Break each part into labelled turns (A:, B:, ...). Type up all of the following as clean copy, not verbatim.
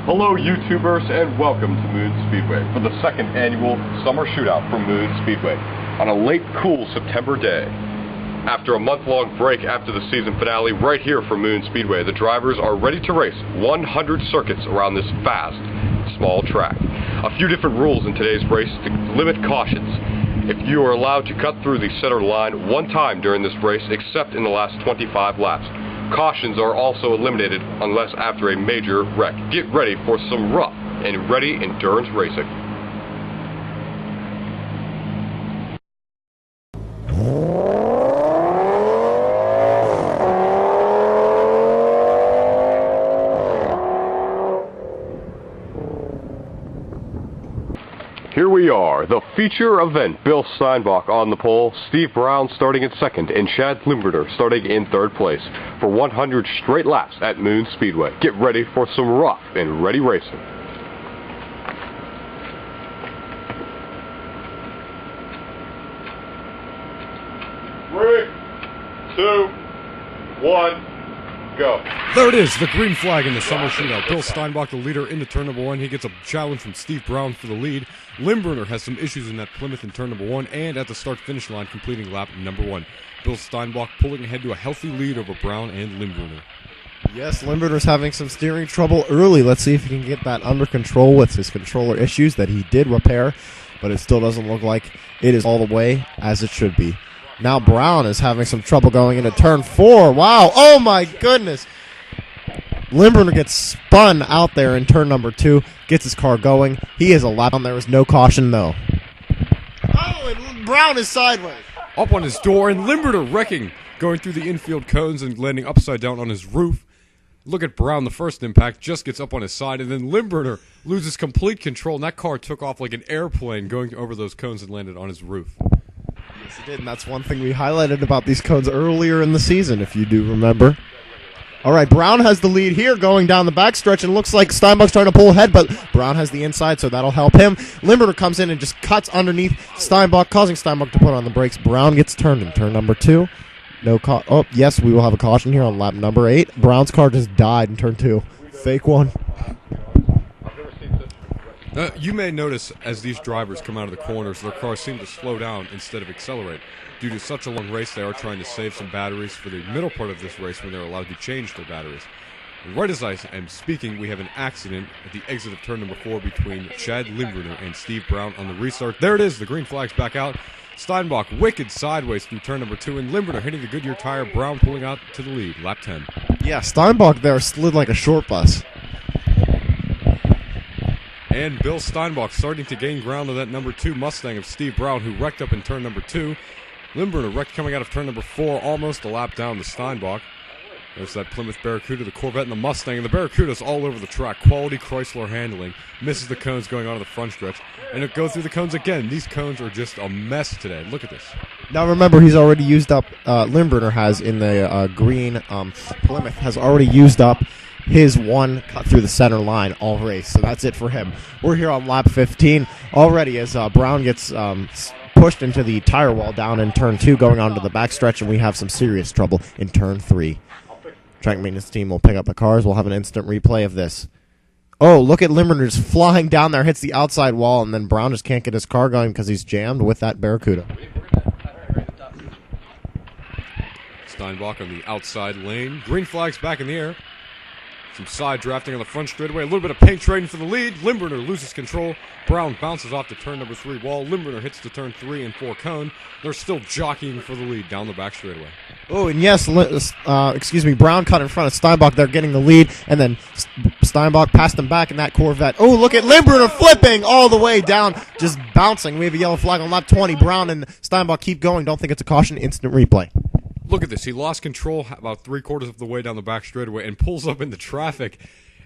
A: Hello YouTubers and welcome to Moon Speedway for the second annual Summer Shootout from Moon Speedway on a late cool September day. After a month-long break after the season finale right here from Moon Speedway, the drivers are ready to race 100 circuits around this fast, small track. A few different rules in today's race to limit cautions. If you are allowed to cut through the center line one time during this race except in the last 25 laps. Cautions are also eliminated unless after a major wreck. Get ready for some rough and ready endurance racing. Here we are, the feature event. Bill Steinbach on the pole, Steve Brown starting in second, and Chad Limburner starting in third place for 100 straight laps at Moon Speedway. Get ready for some rough and ready racing. Three, two, one. Go.
B: There it is, the green flag in the summer shootout. Bill Steinbach, the leader, into turn number one. He gets a challenge from Steve Brown for the lead. Limburner has some issues in that Plymouth in turn number one, and at the start-finish line, completing lap number one. Bill Steinbach pulling ahead to a healthy lead over Brown and Limburner.
C: Yes, Limburner's having some steering trouble early. Let's see if he can get that under control with his controller issues that he did repair, but it still doesn't look like it is all the way as it should be. Now Brown is having some trouble going into turn four. Wow. Oh, my goodness. Limburner gets spun out there in turn number two, gets his car going. He is a lap on. There is no caution, though. Oh, and Brown is sideways.
B: Up on his door, and Limburner wrecking, going through the infield cones and landing upside down on his roof. Look at Brown, the first impact, just gets up on his side, and then Limburner loses complete control, and that car took off like an airplane going over those cones and landed on his roof.
C: Yes, it did, and that's one thing we highlighted about these cones earlier in the season, if you do remember. All right, Brown has the lead here going down the backstretch, and looks like Steinbach's trying to pull ahead, but Brown has the inside, so that'll help him. Limburner comes in and just cuts underneath Steinbach, causing Steinbach to put on the brakes. Brown gets turned in turn number two. No oh, yes, we will have a caution here on lap number 8. Brown's car just died in turn two. Fake one.
B: You may notice as these drivers come out of the corners, their cars seem to slow down instead of accelerate. Due to such a long race, they are trying to save some batteries for the middle part of this race when they're allowed to change their batteries. And right as I am speaking, we have an accident at the exit of turn number 4 between Chad Limburner and Steve Brown on the restart. There it is, the green flag's back out. Steinbach wicked sideways through turn number 2, and Limburner hitting the Goodyear tire, Brown pulling out to the lead, lap 10.
C: Yeah, Steinbach there slid like a short bus.
B: And Bill Steinbach starting to gain ground on that number 2 Mustang of Steve Brown, who wrecked up in turn number 2. Limburner wrecked coming out of turn number 4, almost a lap down to Steinbach. There's that Plymouth Barracuda, the Corvette, and the Mustang, and the Barracuda's all over the track. Quality Chrysler handling. Misses the cones going onto the front stretch. And it goes through the cones again. These cones are just a mess today. Look at this.
C: Now remember, he's already used up, Limburner has in the green, Plymouth has already used up his one cut through the center line all race. So that's it for him. We're here on lap 15 already as Brown gets pushed into the tire wall down in turn 2 going onto the backstretch, and we have some serious trouble in turn 3. Track maintenance team will pick up the cars. We'll have an instant replay of this. Oh, look at Limburner just flying down there, hits the outside wall, and then Brown just can't get his car going because he's jammed with that Barracuda.
B: Steinbach on the outside lane. Green flag's back in the air. Some side drafting on the front straightaway. A little bit of paint trading for the lead. Limburner loses control. Brown bounces off the turn number 3 wall. Limburner hits the turn 3 and 4 cone. They're still jockeying for the lead down the back straightaway.
C: Oh, and yes, Brown cut in front of Steinbach there, getting the lead, and then Steinbach passed him back in that Corvette. Oh, look at Limburner flipping all the way down, just bouncing. We have a yellow flag on lap 20. Brown and Steinbach keep going. Don't think it's a caution. Instant replay.
B: Look at this. He lost control about 3/4 of the way down the back straightaway and pulls up into traffic.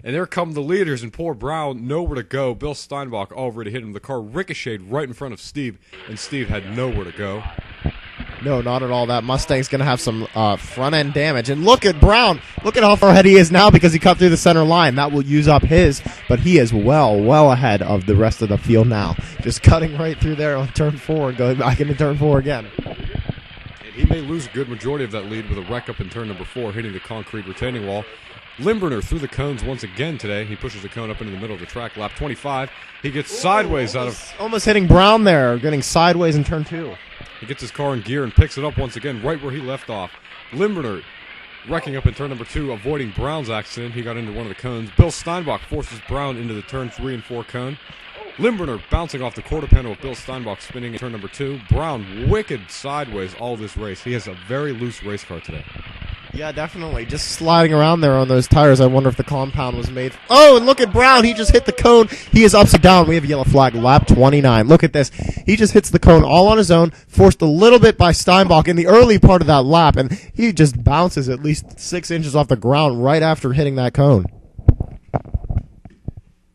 B: And there come the leaders, and poor Brown, nowhere to go. Bill Steinbach already hit him. The car ricocheted right in front of Steve, and Steve had nowhere to go.
C: No, not at all. That Mustang's going to have some front-end damage. And look at Brown. Look at how far ahead he is now because he cut through the center line. That will use up his, but he is well ahead of the rest of the field now. Just cutting right through there on turn 4 and going back into turn 4 again.
B: He may lose a good majority of that lead with a wreck up in turn number 4, hitting the concrete retaining wall. Limburner through the cones once again today. He pushes the cone up into the middle of the track. Lap 25. He gets sideways out of...
C: Almost hitting Brown there, getting sideways in turn 2.
B: He gets his car in gear and picks it up once again right where he left off. Limburner wrecking up in turn number 2, avoiding Brown's accident. He got into one of the cones. Bill Steinbach forces Brown into the turn 3 and 4 cone. Limburner bouncing off the quarter panel with Bill Steinbach spinning in turn number 2. Brown wicked sideways all this race. He has a very loose race car today.
C: Yeah, definitely. Just sliding around there on those tires. I wonder if the compound was made. Oh, and look at Brown. He just hit the cone. He is upside down. We have a yellow flag. Lap 29. Look at this. He just hits the cone all on his own, forced a little bit by Steinbach in the early part of that lap, and he just bounces at least 6 inches off the ground right after hitting that cone.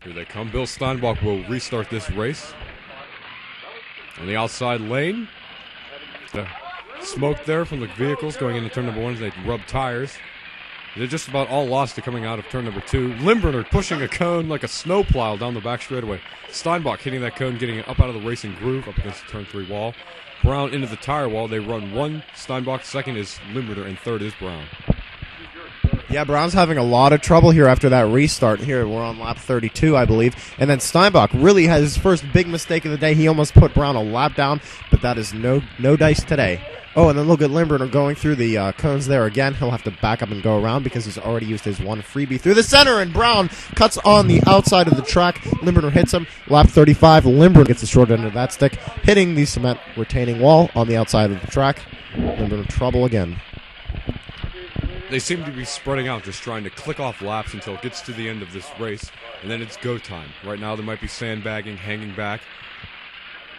B: Here they come. Bill Steinbach will restart this race. On the outside lane. The smoke there from the vehicles going into turn number 1 as they rub tires. They're just about all lost to coming out of turn number 2. Limburner pushing a cone like a snowplow down the back straightaway. Steinbach hitting that cone, getting it up out of the racing groove up against the turn 3 wall. Brown into the tire wall. They run 1. Steinbach, second is Limburner, and third is Brown.
C: Yeah, Brown's having a lot of trouble here after that restart. Here, we're on lap 32, I believe. And then Steinbach really has his first big mistake of the day. He almost put Brown a lap down, but that is no dice today. Oh, and then look at Limburner going through the cones there again. He'll have to back up and go around because he's already used his one freebie through the center, and Brown cuts on the outside of the track. Limburner hits him. Lap 35, Limburner gets the short end of that stick, hitting the cement retaining wall on the outside of the track. Limburner trouble again.
B: They seem to be spreading out, just trying to click off laps until it gets to the end of this race, and then it's go time. Right now there might be sandbagging, hanging back.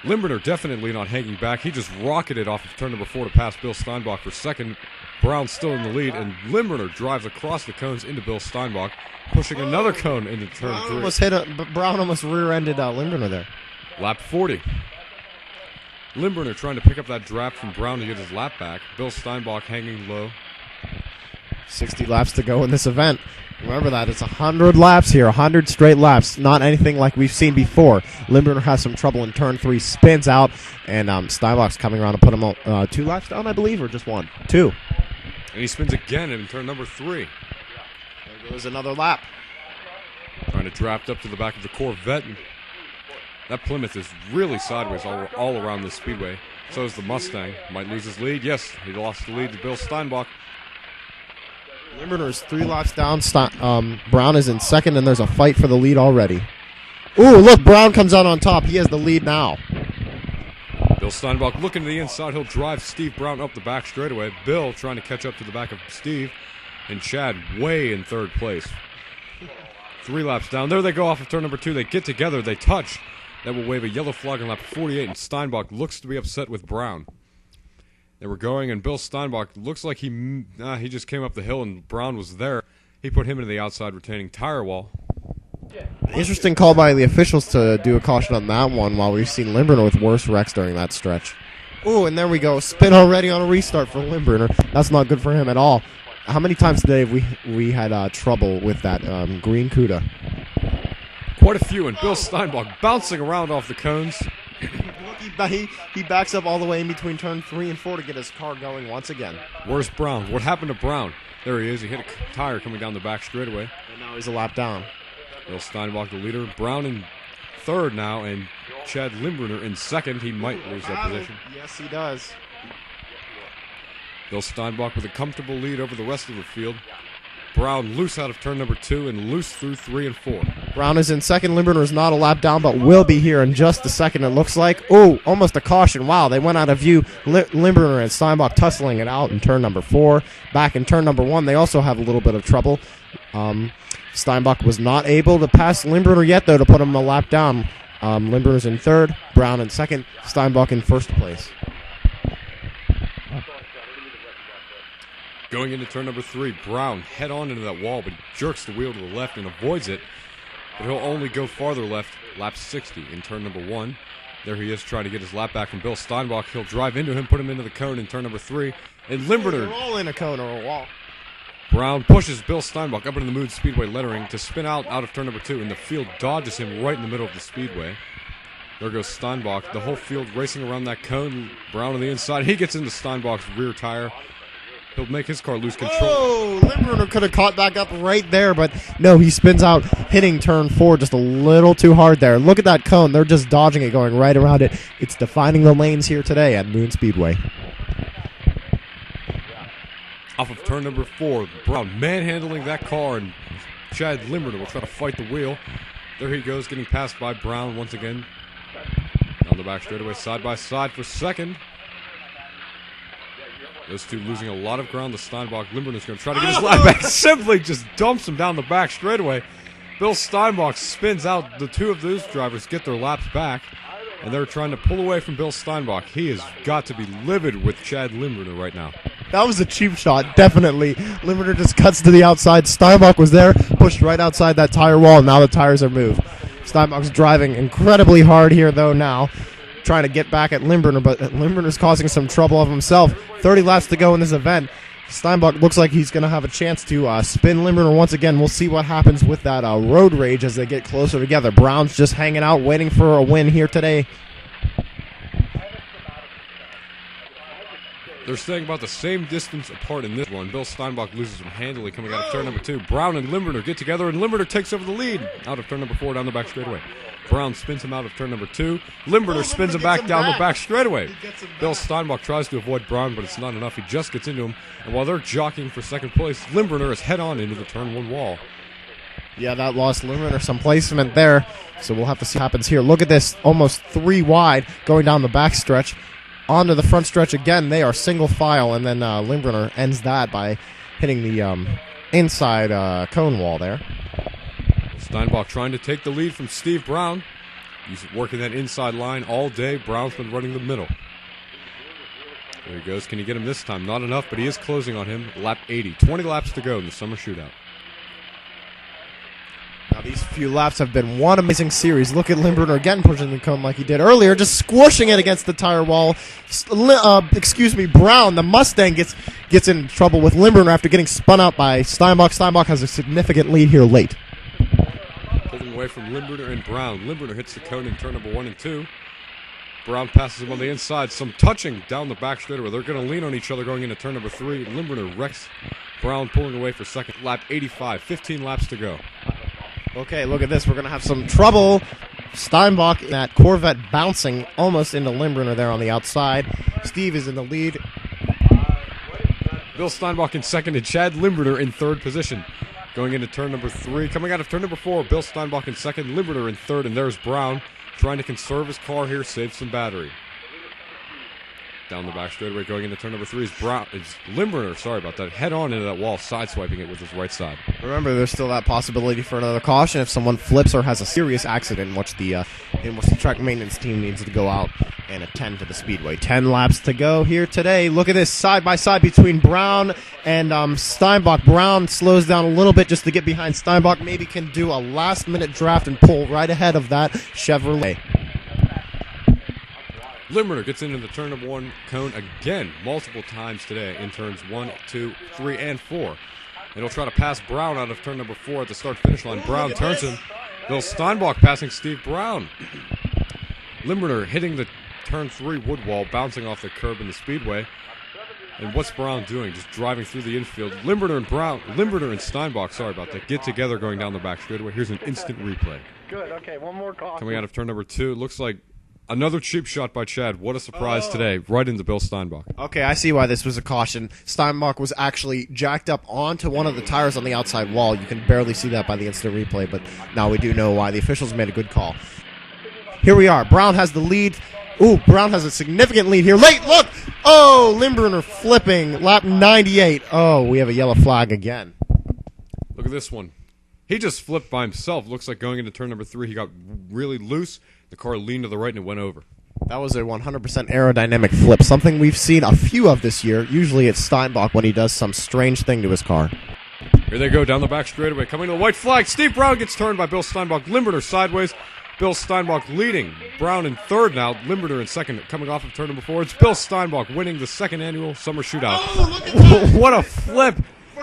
B: Limburner definitely not hanging back. He just rocketed off of turn number 4 to pass Bill Steinbach for second. Brown still in the lead, and Limburner drives across the cones into Bill Steinbach, pushing another cone into turn 3.
C: Brown almost rear-ended Limburner there.
B: Lap 40. Limburner trying to pick up that draft from Brown to get his lap back. Bill Steinbach hanging low.
C: 60 laps to go in this event. Remember that. It's 100 laps here, 100 straight laps. Not anything like we've seen before. Limburner has some trouble in turn 3, spins out, and Steinbach's coming around to put him 2 laps down, I believe, or just 1? 2.
B: And he spins again in turn number 3.
C: There goes another lap.
B: Trying to draft up to the back of the Corvette. That Plymouth is really sideways all around this speedway. So is the Mustang. Might lose his lead. Yes, he lost the lead to Bill Steinbach.
C: Limburner is 3 laps down. Brown is in second, and there's a fight for the lead already. Ooh, look, Brown comes out on top. He has the lead now.
B: Bill Steinbach looking to the inside. He'll drive Steve Brown up the back straightaway. Bill trying to catch up to the back of Steve. And Chad way in third place. 3 laps down. There they go off of turn number 2. They get together. They touch. That will wave a yellow flag on lap 48, and Steinbach looks to be upset with Brown. They were going, and Bill Steinbach looks like he just came up the hill, and Brown was there. He put him into the outside retaining tire wall.
C: Interesting call by the officials to do a caution on that one, while we've seen Limburner with worse wrecks during that stretch. Ooh, and there we go. Spin already on a restart for Limburner. That's not good for him at all. How many times today have we had trouble with that green CUDA?
B: Quite a few, and Bill Steinbach bouncing around off the cones.
C: He backs up all the way in between turn 3 and 4 to get his car going once again.
B: Where's Brown? What happened to Brown? There he is. He hit a tire coming down the back straightaway.
C: And now he's a lap down.
B: Bill Steinbach, the leader. Brown in third now, and Chad Limburner in second. He might lose that position.
C: Yes, he does.
B: Bill Steinbach with a comfortable lead over the rest of the field. Brown loose out of turn number 2 and loose through 3 and 4.
C: Brown is in second. Limburner is not a lap down, but will be here in just a second, it looks like. Oh, almost a caution. Wow, they went out of view. Limburner and Steinbach tussling it out in turn number 4. Back in turn number 1, they also have a little bit of trouble. Steinbach was not able to pass Limburner yet, though, to put him a lap down. Limburner's in third, Brown in second, Steinbach in first place.
B: Going into turn number 3, Brown head on into that wall, but he jerks the wheel to the left and avoids it. But he'll only go farther left, lap 60 in turn number 1. There he is trying to get his lap back from Bill Steinbach. He'll drive into him, put him into the cone in turn number 3. And Limburner...
C: Roll in a cone or a wall.
B: Brown pushes Bill Steinbach up into the Mood Speedway lettering to spin out of turn number 2, and the field dodges him right in the middle of the speedway. There goes Steinbach. The whole field racing around that cone. Brown on the inside. He gets into Steinbach's rear tire. He'll make his car lose control.
C: Oh, Limburner could have caught back up right there, but no, he spins out, hitting turn 4 just a little too hard there. Look at that cone. They're just dodging it, going right around it. It's defining the lanes here today at Moon Speedway.
B: Off of turn number 4, Brown manhandling that car, and Chad Limburner will try to fight the wheel. There he goes, getting passed by Brown once again. Down the back straightaway, side by side for second. Those two losing a lot of ground. The Steinbach Limburner's going to try to get his lap back. Simply just dumps him down the back straightaway. Bill Steinbach spins out. The two of those drivers get their laps back, and they're trying to pull away from Bill Steinbach. He has got to be livid with Chad Limburner right now.
C: That was a cheap shot, definitely. Limburner just cuts to the outside. Steinbach was there, pushed right outside that tire wall, and now the tires are moved. Steinbach's driving incredibly hard here, though, now, trying to get back at Limburner, but Limburner's causing some trouble of himself. 30 laps to go in this event. Steinbach looks like he's going to have a chance to spin Limburner once again. We'll see what happens with that road rage as they get closer together. Brown's just hanging out, waiting for a win here today.
B: They're staying about the same distance apart in this one. Bill Steinbach loses him handily coming out of turn number 2. Brown and Limburner get together, and Limburner takes over the lead out of turn number 4 down the back straightaway. Brown spins him out of turn number 2. Limburner spins him back down the back straightaway. Bill Steinbach tries to avoid Brown, but it's not enough. He just gets into him, and while they're jockeying for second place, Limburner is head-on into the turn 1 wall.
C: Yeah, that lost Limburner some placement there, so we'll have to see what happens here. Look at this, almost 3 wide going down the back stretch. Onto the front stretch again. They are single file, and then Limburner ends that by hitting the inside cone wall there.
B: Steinbach trying to take the lead from Steve Brown. He's working that inside line all day. Brown's been running the middle. There he goes. Can he get him this time? Not enough, but he is closing on him. Lap 80. 20 laps to go in the summer shootout.
C: Now, these few laps have been one amazing series. Look at Limburner again pushing the cone like he did earlier, just squishing it against the tire wall. Brown, the Mustang, gets in trouble with Limburner after getting spun out by Steinbach. Steinbach has a significant lead here late.
B: Pulling away from Limburner and Brown. Limburner hits the cone in turn number 1 and 2. Brown passes him on the inside. Some touching down the back straightaway. They're going to lean on each other going into turn number 3. Limburner wrecks Brown, pulling away for second. Lap 85. 15 laps to go.
C: Okay, look at this. We're going to have some trouble. Steinbach, that Corvette bouncing almost into Limburner there on the outside. Steve is in the lead.
B: Bill Steinbach in second and Chad Limburner in third position. Going into turn number 3. Coming out of turn number 4, Bill Steinbach in second, Limburner in third, and there's Brown trying to conserve his car here, save some battery. Down the back straightaway, going into turn number 3 is Limburner, sorry about that, head on into that wall, sideswiping it with his right side.
C: Remember, there's still that possibility for another caution if someone flips or has a serious accident in which the track maintenance team needs to go out and attend to the speedway. 10 laps to go here today. Look at this side by side between Brown and Steinbach. Brown slows down a little bit just to get behind Steinbach. Maybe can do a last-minute draft and pull right ahead of that Chevrolet.
B: Limburner gets into the turn number 1 cone again, multiple times today in turns 1, 2, 3, and 4. And he'll try to pass Brown out of turn number 4 at the start-finish line. Brown turns him. Bill Steinbach passing Steve Brown. Limburner hitting the turn 3 wood wall, bouncing off the curb in the speedway. And what's Brown doing? Just driving through the infield. Limburner and Steinbach, sorry about that, get together going down the back straightaway. Here's an instant replay.
D: Good, okay, one more call.
B: Coming out of turn number 2, it looks like another cheap shot by Chad. What a surprise today, right into Bill Steinbach.
C: Okay, I see why this was a caution. Steinbach was actually jacked up onto one of the tires on the outside wall. You can barely see that by the instant replay, but now we do know why. The officials made a good call. Here we are. Brown has the lead. Ooh, Brown has a significant lead here. Late, look! Oh, Limburner flipping. Lap 98. Oh, we have a yellow flag again.
B: Look at this one. He just flipped by himself. Looks like going into turn number 3, he got really loose. The car leaned to the right and it went over.
C: That was a 100% aerodynamic flip, something we've seen a few of this year. Usually it's Steinbach when he does some strange thing to his car.
B: Here they go down the back straightaway. Coming to the white flag. Steve Brown gets turned by Bill Steinbach. Limburner sideways. Bill Steinbach leading. Brown in third now. Limburner in second. Coming off of turn number 4. It's Bill Steinbach winning the second annual summer shootout.
C: Oh, look at that.
B: What a flip.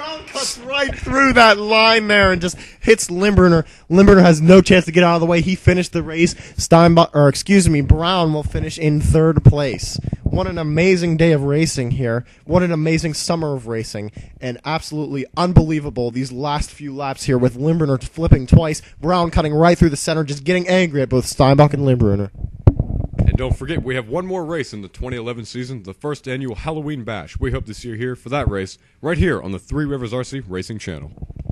C: Brown cuts right through that line there and just hits Limburner. Limburner has no chance to get out of the way. He finished the race. Brown will finish in third place. What an amazing day of racing here. What an amazing summer of racing. And absolutely unbelievable these last few laps here with Limburner flipping twice. Brown cutting right through the center, just getting angry at both Steinbach and Limburner.
B: And don't forget, we have one more race in the 2011 season, the first annual Halloween Bash. We hope to see you here for that race, right here on the Three Rivers RC Racing Channel.